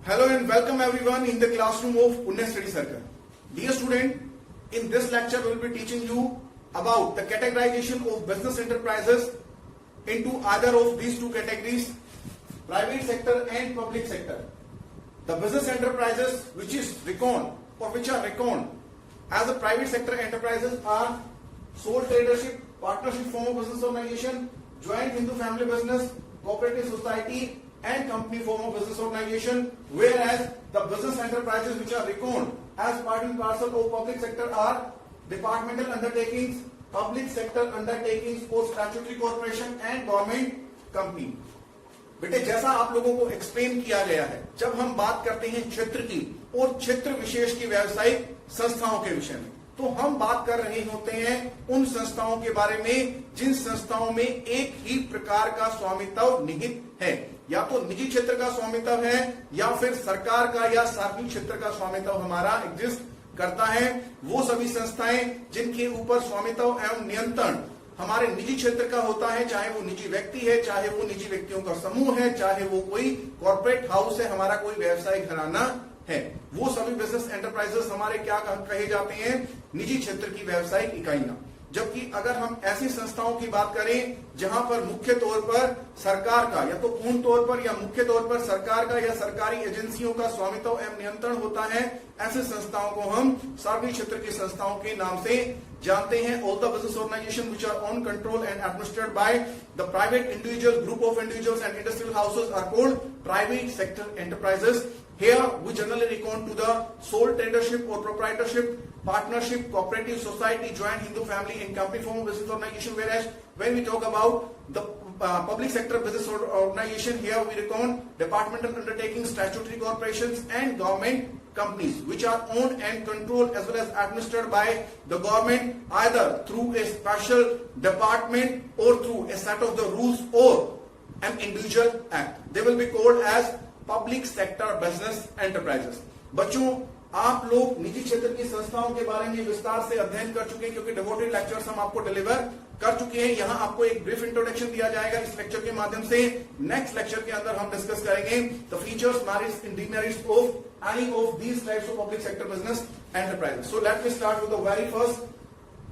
Hello and welcome everyone in the classroom of Punya Study Circle. Dear student, in this lecture we will be teaching you about the categorization of business enterprises into either of these two categories, private sector and public sector. The business enterprises which are reckoned as a private sector enterprises are sole tradership, partnership form of business organization, joint Hindu family business, cooperative society and company form of business organization, whereas the business enterprises which are reckoned as part and parcel of public sector are departmental undertakings, public sector undertakings or statutory corporation and government company. बेटे जैसा आप लोगों को explain किया गया है, जब हम बात करते हैं क्षेत्र की और क्षेत्र विशेष की व्यावसायिक संस्थाओं के विषय में, तो हम बात कर रहे होते हैं उन संस्थाओं के बारे में जिन संस्थाओं में एक ही प्रकार का स्वामित्व निहित है, या तो निजी क्षेत्र का स्वामित्व है या फिर सरकार का या सार्वजनिक क्षेत्र का स्वामित्व हमारा एग्जिस्ट करता है। वो सभी संस्थाएं जिनके ऊपर स्वामित्व एवं नियंत्रण हमारे निजी क्षेत्र का होता है, चाहे वो निजी व्यक्ति है, चाहे वो निजी व्यक्तियों का समूह है, चाहे वो कोई कॉर्पोरेट हाउस है, हमारा कोई व्यवसायिक घराना है, वो सभी बिजनेस एंटरप्राइजेस हमारे क्या कहे जाते हैं, निजी क्षेत्र की व्यावसायिक इकाइयां। जबकि अगर हम ऐसी संस्थाओं की बात करें जहां पर मुख्य तौर पर सरकार का या तो पूर्ण तौर पर या मुख्य तौर पर सरकार का या सरकारी एजेंसियों का स्वामित्व एवं नियंत्रण होता है, ऐसे संस्थाओं को हम सार्वजनिक क्षेत्र की संस्थाओं के नाम से जानते हैं। All the business organisation which are on control and administered by the private individual group of individuals and industrial houses are called private sector enterprises. Here we generally reckon to the sole tradership or proprietorship, partnership, cooperative society, joint Hindu family and company form of business organization. Whereas when we talk about the public sector business organization, here we reckon departmental undertakings, statutory corporations and government companies which are owned and controlled as well as administered by the government either through a special department or through a set of the rules or an individual act. They will be called as public sector business enterprises. बच्चों, आप लोग निजी क्षेत्र की संस्थाओं के बारे में विस्तार से अध्ययन कर चुके हैं क्योंकि डिवोटेड लेक्चर्स हम आपको डिलीवर कर चुके हैं. यहां आपको एक ब्रीफ इंट्रोडक्शन दिया जाएगा इस लेक्चर के माध्यम से. नेक्स्ट लेक्चर के अंदर हम डिस्कस करेंगे the features, merits and demerits of any of these types of public sector business enterprises. So let me start with the very first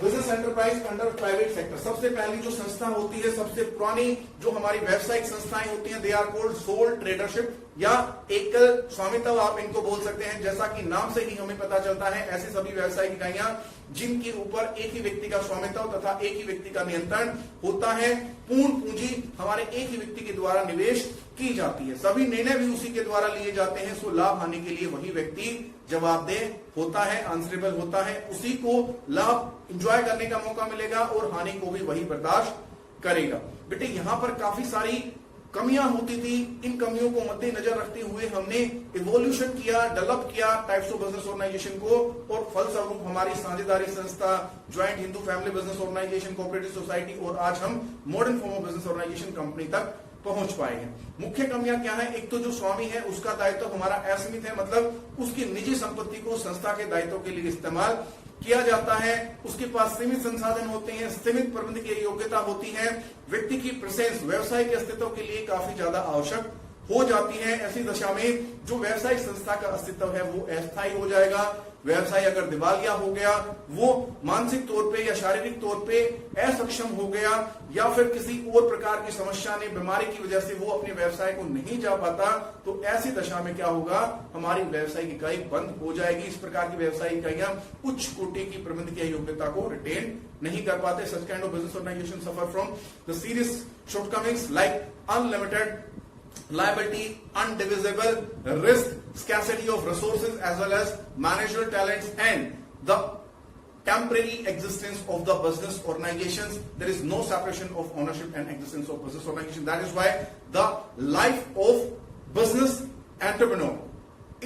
business enterprise under private sector. सबसे पहली जो संस्था होती है, सबसे पुरानी जो हमारी व्यावसायिक संस्थाएं होती हैं, they are called soul tradership या एकल स्वामित्व आप इनको बोल सकते हैं. जैसा कि नाम से ही हमें पता चलता है, ऐसी सभी व्यावसायिक इकाइयां जिनके ऊपर एक ही व्यक्ति का स्वामित्व तथा एक ही व्यक्ति का नियंत्रण होता है. पूर्ण पूंजी हमारे एक ही व्यक्ति के द्वारा निवेश की जाती है, सभी निर्णय भी उसी के द्वारा लिए जाते हैं. सो लाभ हानि के लिए वही व्यक्ति जवाबदेह होता है, आंसरेबल होता है, उसी को लाभ एंजॉय करने का मौका मिलेगा और हानि को भी वही बर्दाश्त करेगा. बेटे यहां पर काफी सारी कमियां होती थी. इन कमियों को मद्देनजर रखते हुए हमने इवोल्यूशन किया, डेवलप किया टाइप्स ऑफ बिजनेस ऑर्गेनाइजेशन को, और फलस्वरूप हमारी साझेदारी संस्था, joint Hindu family business organisation, cooperative society और आज हम modern form of business organisation company तक पहुंच पाए हैं. मुख्य कमियां क्या है? एक तो जो स्वामी है उसका दायित्व हमारा असीमित है, मतलब उसकी निजी संपत्ति को संस्था के दायित्व के लिए इस्तेमाल किया जाता है. उसके पास सीमित संसाधन होते हैं, सीमित प्रबंध की योग्यता होती है. व्यक्ति की प्रेजेंस व्यवसाय के अस्तित्व के लिए काफी ज्यादा आवश्यक हो जाती है. ऐसी दशा में जो व्यवसायिक संस्था का अस्तित्व है वो अस्थायी हो जाएगा. व्यवसाय अगर दिवालिया हो गया, वो मानसिक तौर पे या शारीरिक तौर पे असक्षम हो गया, या फिर किसी और प्रकार की समस्या ने, बीमारी की वजह से वो अपने व्यवसाय को नहीं जा पाता, तो ऐसी दशा में क्या होगा, हमारी व्यवसायिक इकाई बंद हो जाएगी. इस प्रकार की व्यवसायिक इकाइयां उच्च कोटि की प्रबंधकीय योग्यता को रिटेन नहीं कर पाते. Such kind of business organisation suffer from the serious shortcomings like unlimited liability, undivisible risk, scarcity of resources as well as managerial talents and the temporary existence of the business organizations. There is no separation of ownership and existence of business organization. That is why the life of business entrepreneur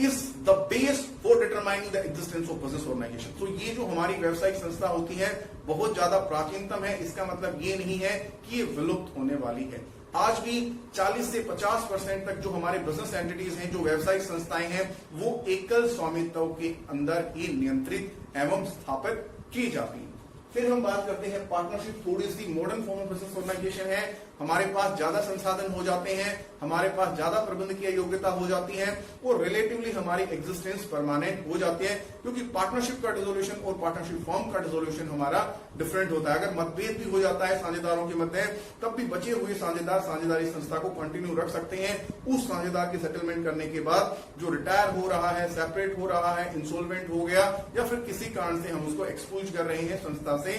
is the base for determining the existence of business organization. तो ये जो हमारी व्यावसायिक संस्था होती है बहुत ज्यादा प्राचीनतम है. इसका मतलब ये नहीं है कि ये विलुप्त होने वाली है. आज भी 40 से 50% तक जो हमारे बिजनेस एंटिटीज हैं, जो व्यावसायिक संस्थाएं हैं, वो एकल स्वामित्व के अंदर ही नियंत्रित एवं स्थापित की जाती है. फिर हम बात करते हैं पार्टनरशिप. थोड़ी सी modern form of business organisation है. हमारे पास ज्यादा संसाधन हो जाते हैं, हमारे पास ज्यादा प्रबंधकीय योग्यता हो जाती है और रिलेटिवली हमारी एग्जिस्टेंस परमानेंट हो जाती है, क्योंकि पार्टनरशिप का डिसोल्यूशन और पार्टनरशिप फॉर्म का डिसोल्यूशन हमारा डिफरेंट होता है। अगर मतभेद भी हो जाता है साझेदारों के मध्य, तब भी बचे हुए साझेदार साझेदारी संस्था को कंटिन्यू रख सकते हैं। उस साझेदार की सेटलमेंट करने के बाद जो रिटायर हो रहा है, सेपरेट हो रहा है, इंसॉल्वेंट हो गया या फिर किसी कारण से हम उसको एक्सक्लूड कर रहे हैं, संस्था से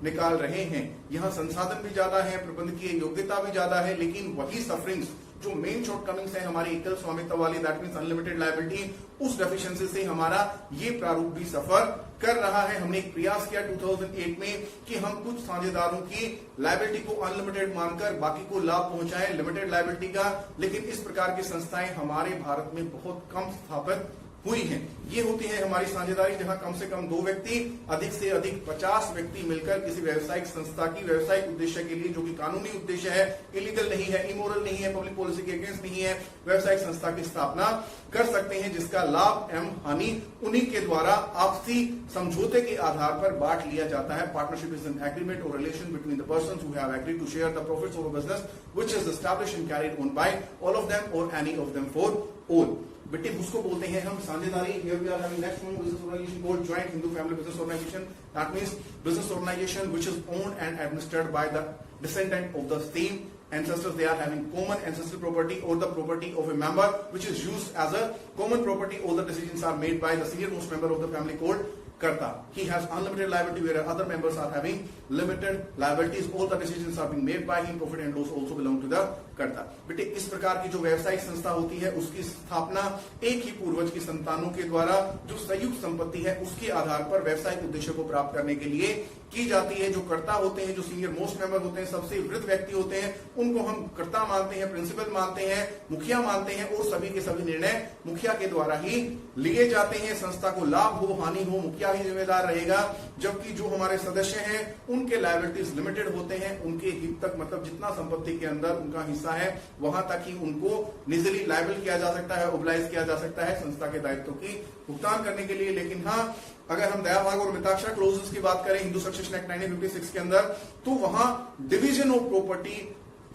निकाल रहे हैं। यहाँ संसाधन भी ज्यादा है, प्रबंधकीय योग्यता भी ज्यादा है, लेकिन वही सफरिंग्स जो मेन शॉर्टकमिंग्स है हमारी एकल स्वामित्व वाली, दैट मींस अनलिमिटेड लायबिलिटी, उस डेफिशिएंसी से हमारा ये प्रारूप भी सफर कर रहा है। हमने एक प्रयास किया 2008 में कि हम कुछ साझेदारों की लायबिलिटी को अनलिमिटेड मानकर बाकी को लाभ पहुंचाएं लिमिटेड लायबिलिटी का, लेकिन इस प्रकार की संस्थाएं हमारे भारत में बहुत कम स्थापित हुई हैं। ये होती है हमारी साझेदारी जहां कम से कम 2 व्यक्ति, अधिक से अधिक 50 व्यक्ति मिलकर किसी व्यावसायिक संस्था की व्यावसायिक उद्देश्य के लिए, जो कि कानूनी उद्देश्य है, इलीगल नहीं है, इमोरल नहीं है, पब्लिक पॉलिसी के अगेंस्ट नहीं है, व्यावसायिक संस्था की स्थापना कर सकते हैं, जिसका लाभ एवं हानि उन्हीं के द्वारा आपसी समझौते के आधार पर बांट लिया जाता है। पार्टनरशिप इज एन एग्रीमेंट और relation between the persons who have agreed to share the profits of a business which is established and carried on by all of them और any of them for all. बेटे उसको बोलते हैं हम साझेदारी। Here we are having next form of business organization called Joint Hindu Family Business Organization. That means business organization which is owned and administered by the descendant of the same ancestors. They are having common ancestral property or the property of a member which is used as a common property. All the decisions are made by the senior most member of the family called Karta. He has unlimited liability where other members are having limited liabilities. All the decisions are being made by him. Profit and loss also belong to the Karta. बेटे इस प्रकार की जो व्यावसायिक संस्था होती है उसकी स्थापना एक ही पूर्वज की संतानों के द्वारा जो संयुक्त संपत्ति है उसके आधार पर व्यवसायिक उद्देश्य को प्राप्त करने के लिए की जाती है। जो कर्ता होते हैं, जो सीनियर मोस्ट मेंबर होते हैं, सबसे वृद्ध व्यक्ति होते हैं, उनको हम कर्ता मानते हैं, प्रिंसिपल मानते हैं, मुखिया मानते हैं और सभी के सभी निर्णय मुखिया के द्वारा ही लिए जाते हैं। संस्था को लाभ हो हानि हो मुखिया ही जिम्मेदार रहेगा, जबकि जो हमारे सदस्य हैं उनके लायबिलिटीज लिमिटेड होते हैं। उनके हित तक, मतलब जितना संपत्ति के अंदर उनका हिस्सा है वहां तक ही उनको निजली लायबल किया जा सकता है, ओबलाइज किया जा सकता है संस्था के दायित्वों की भुगतान करने के लिए। लेकिन हाँ, अगर हम दया भाग और मिताक्षरा क्लोजेस की बात करें हिंदू सक्सेशन एक्ट 1956 के अंदर, तो वहां डिवीजन ऑफ प्रॉपर्टी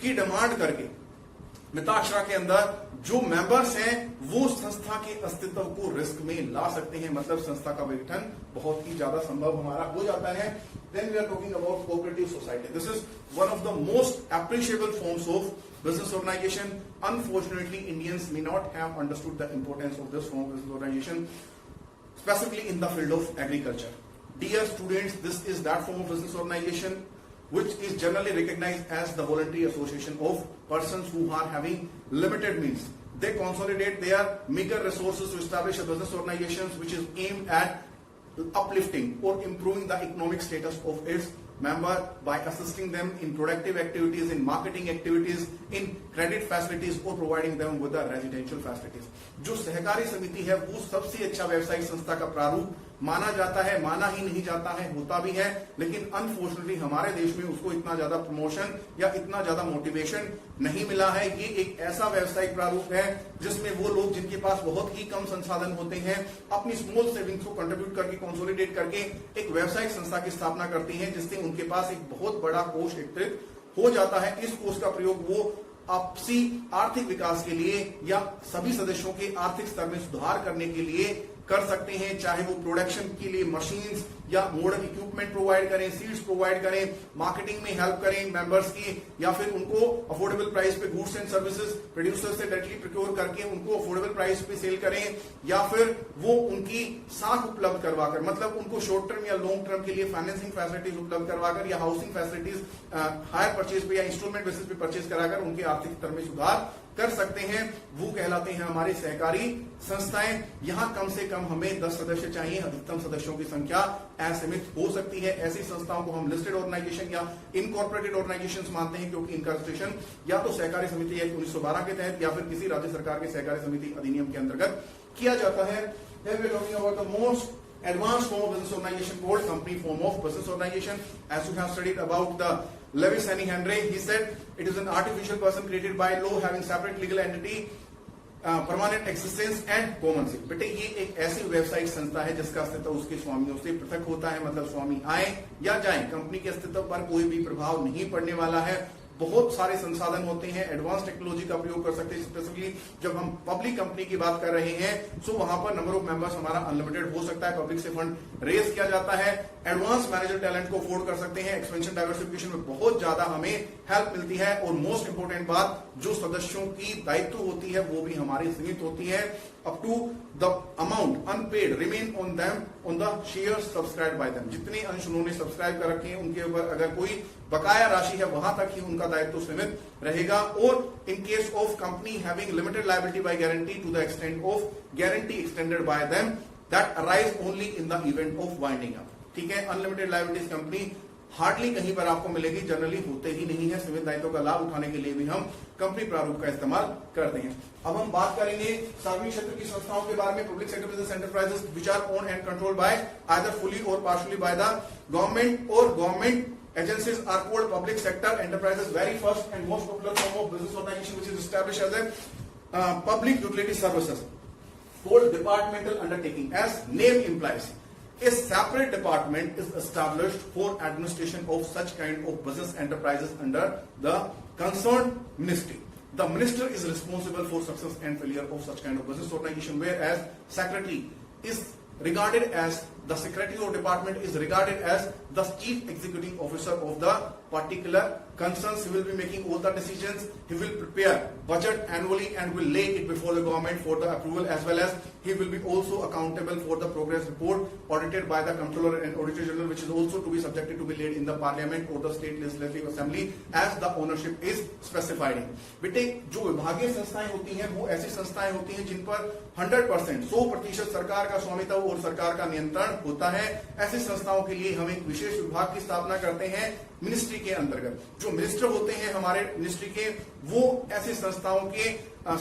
की डिमांड करके मिताक्षरा के अंदर जो मेंबर्स हैं वो संस्था के अस्तित्व को रिस्क में ला सकते हैं, मतलब संस्था का विघटन बहुत ही ज्यादा संभव हमारा हो जाता है। Then we are talking about cooperative society. This is one of the most appreciable forms of business organization. Unfortunately, Indians may not have understood the importance of this form of business organization, specifically in the field of agriculture. Dear students, this is that form of business organization which is generally recognized as the voluntary association of persons who are having limited means. They consolidate their meager resources to establish a business organization which is aimed at uplifting or improving the economic status of its member by assisting them in productive activities, in marketing activities, in credit facilities or providing them with the residential facilities. जो सहकारी समिति है वो सबसे अच्छा व्यवसायिक संस्था का प्रारूप माना जाता है, माना ही नहीं जाता है, होता भी है, लेकिन अनफॉर्चुनेटली हमारे देश में उसको इतना ज्यादा प्रमोशन या इतना ज्यादा मोटिवेशन नहीं मिला है। ये एक ऐसा व्यवसायिक प्रारूप है जिसमें वो लोग जिनके पास बहुत ही कम संसाधन होते हैं अपनी स्मॉल सेविंग्स को कंट्रीब्यूट करके कंसोलिडेट करके एक व्यवसायिक संस्था की स्थापना करती हैं, जिससे उनके पास एक बहुत बड़ा कोष एकत्रित हो जाता है। इस कोष का प्रयोग वो आपसी आर्थिक विकास के लिए या सभी सदस्यों के आर्थिक स्तर में सुधार करने के लिए कर सकते हैं, चाहे वो प्रोडक्शन के लिए मशीन्स या मॉडर्न इक्विपमेंट प्रोवाइड करें, सीड्स प्रोवाइड करें, मार्केटिंग में हेल्प करें मेंबर्स की, या फिर उनको अफोर्डेबल प्राइस पे गुड्स एंड सर्विसेज प्रोड्यूसर से डायरेक्टली प्रोक्योर करके उनको अफोर्डेबल प्राइस पे सेल करें, या फिर वो उनकी साख उपलब्ध करवाकर, मतलब उनको शॉर्ट टर्म या लॉन्ग टर्म के लिए फाइनेंसिंग फैसिलिटीज उपलब्ध करवाकर या हाउसिंग फैसिलिटीज हायर परचेज पे या इंस्टॉलमेंट बेसिस पे परचेज कराकर उनके आर्थिक स्तर में सुधार कर सकते हैं। वो कहलाते हैं हमारे सहकारी संस्थाएं। यहां कम से कम हमें 10 सदस्य चाहिए, अधिकतम सदस्यों की संख्या असीमित हो सकती है। ऐसी संस्थाओं को हम लिस्टेड ऑर्गेनाइजेशन या इनकॉर्पोरेटेड ऑर्गेनाइजेशंस मानते हैं, क्योंकि इनका रजिस्ट्रेशन या तो सहकारी समिति एक्ट 1912 के तहत या फिर किसी राज्य सरकार के सहकारी समिति अधिनियम के अंतर्गत किया जाता है। Here we are talking about the most advanced form of business organization called company form of business organization. As you have studied about the Lewis and Henry, he said it is an artificial person created by law having separate legal entity, permanent existence and common seat. बेटे ये एक ऐसी व्यावसायिक संस्था है जिसका अस्तित्व उसके स्वामियों से पृथक होता है, मतलब स्वामी आए या जाएं, कंपनी के अस्तित्व पर कोई भी प्रभाव नहीं पड़ने वाला है। बहुत सारे संसाधन होते हैं, एडवांस टेक्नोलॉजी का प्रयोग कर सकते हैं। स्पेसिफिकली जब हम पब्लिक कंपनी की बात कर रहे हैं तो वहां पर नंबर ऑफ मेंबर्स हमारा अनलिमिटेड हो सकता है, पब्लिक से फंड रेज किया जाता है, एडवांस मैनेजर टैलेंट को अफोर्ड कर सकते हैं, एक्सपेंशन डाइवर्सिफिकेशन में बहुत ज्यादा हमें हेल्प मिलती है, और मोस्ट इंपोर्टेंट बात, जो सदस्यों की दायित्व होती है वो भी हमारी सीमित होती है, up to the amount unpaid remain on them on the share subscribe by them. जितने अंश उन्होंने सब्सक्राइब कर रखे हैं उनके ऊपर अगर कोई बकाया राशि है वहां तक ही उनका दायित्व सीमित रहेगा। और in case of company having limited liability by guarantee to the extent of guarantee extended by them that arise only in the event of winding up. ठीक है, अनलिमिटेड लायबिलिटीज कंपनी हार्डली कहीं पर आपको मिलेगी, जनरली होते ही नहीं है। सीमित दायित्व का लाभ उठाने के लिए भी हम कंपनी प्रारूप का इस्तेमाल करते हैं। अब हम बात करेंगे सार्वजनिक क्षेत्र की संस्थाओं के बारे में। Public sector business enterprises which our own and controlled by either fully और पार्शियली बाय द गवर्नमेंट और government agencies are called public sector enterprises. Very first and most popular form of business organization which is established as a public utility services called departmental undertaking. As name implies, a separate department is established for administration of such kind of business enterprises under the concerned ministry. The minister is responsible for success and failure of such kind of business organization, whereas secretary is regarded as the secretary of department is regarded as the chief executive officer of the particular concerns. He will be making all the decisions. He will prepare budget annually and will lay it before the government for the approval, as well as he will be also accountable for the progress report audited by the comptroller and auditor general, which is also to be subjected to be laid in the parliament or the state legislative assembly as the ownership is specified in. बेटे जो विभागीय संस्थाएं होती हैं वो ऐसी संस्थाएं होती हैं जिन पर 100% सरकार का स्वामित्व और सरकार का नियंत्रण होता है। ऐसी संस्थाओं के लिए हम एक विशेष विभाग की स्थापना करते हैं मिनिस्ट्री के अंतर्गत। जो मिनिस्टर होते हैं हमारे मिनिस्ट्री के, वो ऐसी संस्थाओं के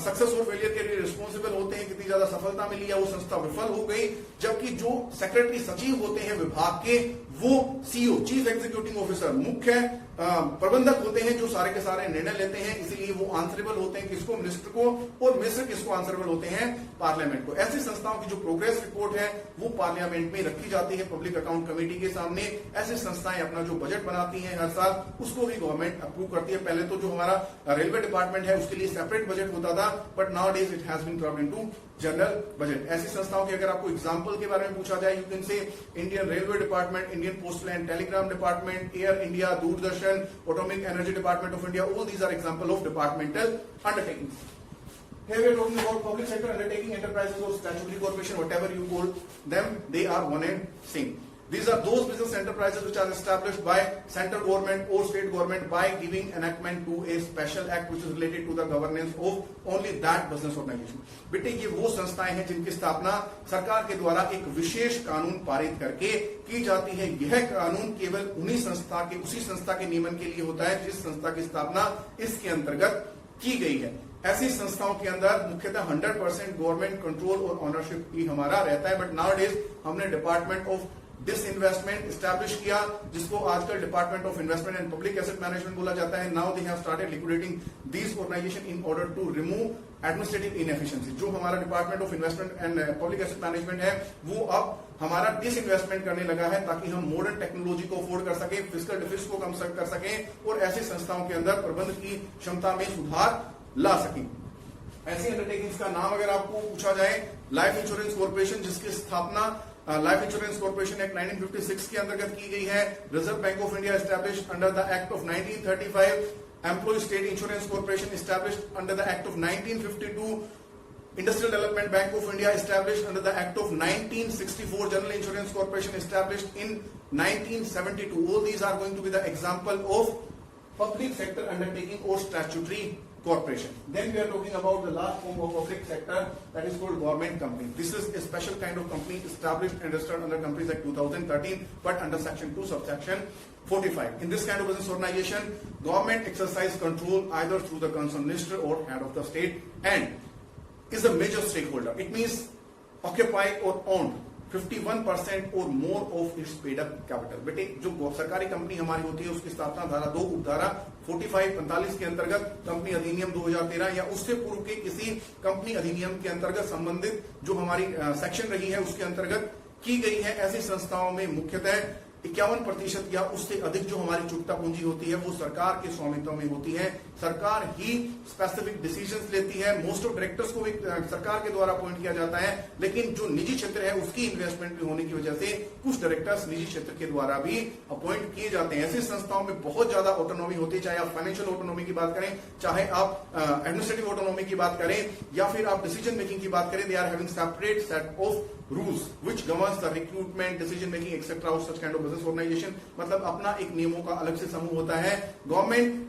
सक्सेस और फेलियर के लिए रिस्पॉन्सिबल होते हैं, कितनी ज्यादा सफलता मिली या वो संस्था विफल हो गई। जबकि जो सेक्रेटरी सचिव होते हैं विभाग के, वो सीईओ चीफ एग्जीक्यूटिव ऑफिसर मुख्य प्रबंधक होते हैं, जो सारे के सारे निर्णय लेते हैं। इसीलिए वो आंसरेबल होते हैं किसको, मिनिस्टर को, और मिनिस्टर किसको आंसरेबल होते हैं, पार्लियामेंट को। ऐसी संस्थाओं की जो प्रोग्रेस रिपोर्ट है वो पार्लियामेंट में रखी जाती है पब्लिक अकाउंट कमेटी के सामने। ऐसी संस्थाएं अपना जो बजट बनाती हैं हर साल, उसको भी गवर्नमेंट अप्रूव करती है। पहले तो जो हमारा रेलवे डिपार्टमेंट है उसके लिए सेपरेट बजट होता था, but nowadays it has been clubbed into general budget. ऐसी संस्थाओं के अगर आपको एग्जांपल के बारे में पूछा जाए, you can say Indian railway department, Indian postal and Telegram department, air India, Doordarshan, atomic energy department of India, all these are example of departmental undertakings. Here we are talking about public sector undertaking enterprises or statutory corporation, whatever you call them, they are one and same. These are those business enterprises which are established by central government or state government by giving enactment to a special act which is related to the governance of only that business organization. बेटे ये वो संस्थाएं हैं जिनकी स्थापना सरकार के द्वारा एक विशेष कानून पारित करके की जाती है। यह कानून केवल उसी संस्था के नियमन के लिए होता है जिस संस्था की स्थापना इसके अंतर्गत की गई है। ऐसी संस्थाओं के अंदर मुख्यतः 100% गवर्नमेंट कंट्रोल और ओनरशिप ही हमारा रहता है। बट नाउ डेज हमने डिपार्टमेंट ऑफ डिसइन्वेस्टमेंट स्टैब्लिश किया, जिसको आजकल department of investment and public asset management बोला जाता है। Now they have started liquidating these organisation in order to remove administrative inefficiency. जो हमारा department of investment and public asset management है वो अब हमारा डिसइन्वेस्टमेंट करने लगा है, ताकि हम मॉडर्न टेक्नोलॉजी को अफोर्ड कर सके, फिजिकल डिफिसिट को कम कर सकें और ऐसी संस्थाओं के अंदर प्रबंध की क्षमता में सुधार ला सकें। ऐसी अंडरटेकिंग्स का नाम अगर आपको पूछा जाए, लाइफ इंश्योरेंस कॉर्पोरेशन, जिसकी स्थापना लाइफ इंश्योरेंस कॉर्पोरेशन एक्ट 1956 के अंतर्गत की गई है। Reserve Bank of India established under the act of 1935, Employ State Insurance Corporation established under the act of 1952, Industrial Development Bank of India established under the act of 1964, General Insurance Corporation established in 1972. All these are going to be the example of public sector undertaking or statutory corporation. Then we are talking about the last form of public sector, that is called government company. This is a special kind of company established and registered under Companies Act 2013, but under section 2 subsection 45. In this kind of business organization, government exercise control either through the concerned minister or head of the state and is a major stakeholder. It means occupy or owned 51% और more of its paid up capital. बेटे जो सरकारी company हमारी होती है उसकी स्थापना धारा 2 उपधारा 45 के अंतर्गत कंपनी अधिनियम 2013 या उससे पूर्व के किसी कंपनी अधिनियम के अंतर्गत संबंधित जो हमारी सेक्शन रही है उसके अंतर्गत की गई है। ऐसी संस्थाओं में मुख्यतः 51% या उससे अधिक जो हमारी चुकता पूंजी होती है वो सरकार के स्वामित्व में होती है। सरकार ही स्पेसिफिक डिसीजंस लेती है। मोस्ट ऑफ डायरेक्टर्स को भी सरकार के द्वारा अपॉइंट किया जाता है, लेकिन जो निजी क्षेत्र है उसकी इन्वेस्टमेंट भी होने की वजह से कुछ डायरेक्टर्स निजी क्षेत्र के द्वारा भी अपॉइंट किए जाते हैं। ऐसी संस्थाओं में बहुत ज्यादा ऑटोनॉमी होती है, चाहे आप फाइनेंशियल ऑटोनॉमी की बात करें, चाहे आप एडमिनिस्ट्रेटिव ऑटोनॉमी की बात करें, या फिर आप डिसीजन मेकिंग की बात करें। They are having separate set of rules which governs the recruitment, decision making etc. of such kind of business organization। मतलब अपना एक नियमों का अलग से समूह होता है। गवर्नमेंट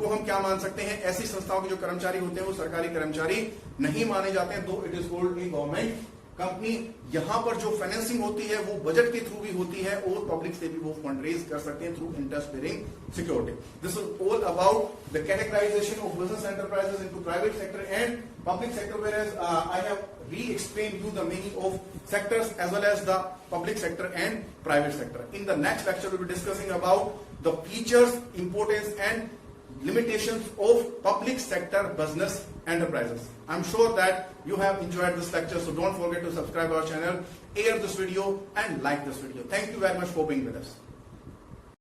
को हम क्या मान सकते हैं, ऐसी संस्थाओं के जो कर्मचारी होते हैं वो सरकारी कर्मचारी नहीं माने जाते हैं, दो it is called a government company. यहां पर जो फाइनेंसिंग होती है वो बजट के थ्रू भी होती है और पब्लिक से भी वो फंड रेज कर सकते हैं through interest bearing security. This is all about the categorisation of business enterprises into private sector and public sector, whereas I have re-explained you the meaning of sectors as well as the public sector and private sector. In the next lecture, we will be discussing about the features, importance and limitations of public sector business enterprises. I'm sure that you have enjoyed this lecture, so don't forget to subscribe our channel, share this video and like this video. Thank you very much for being with us.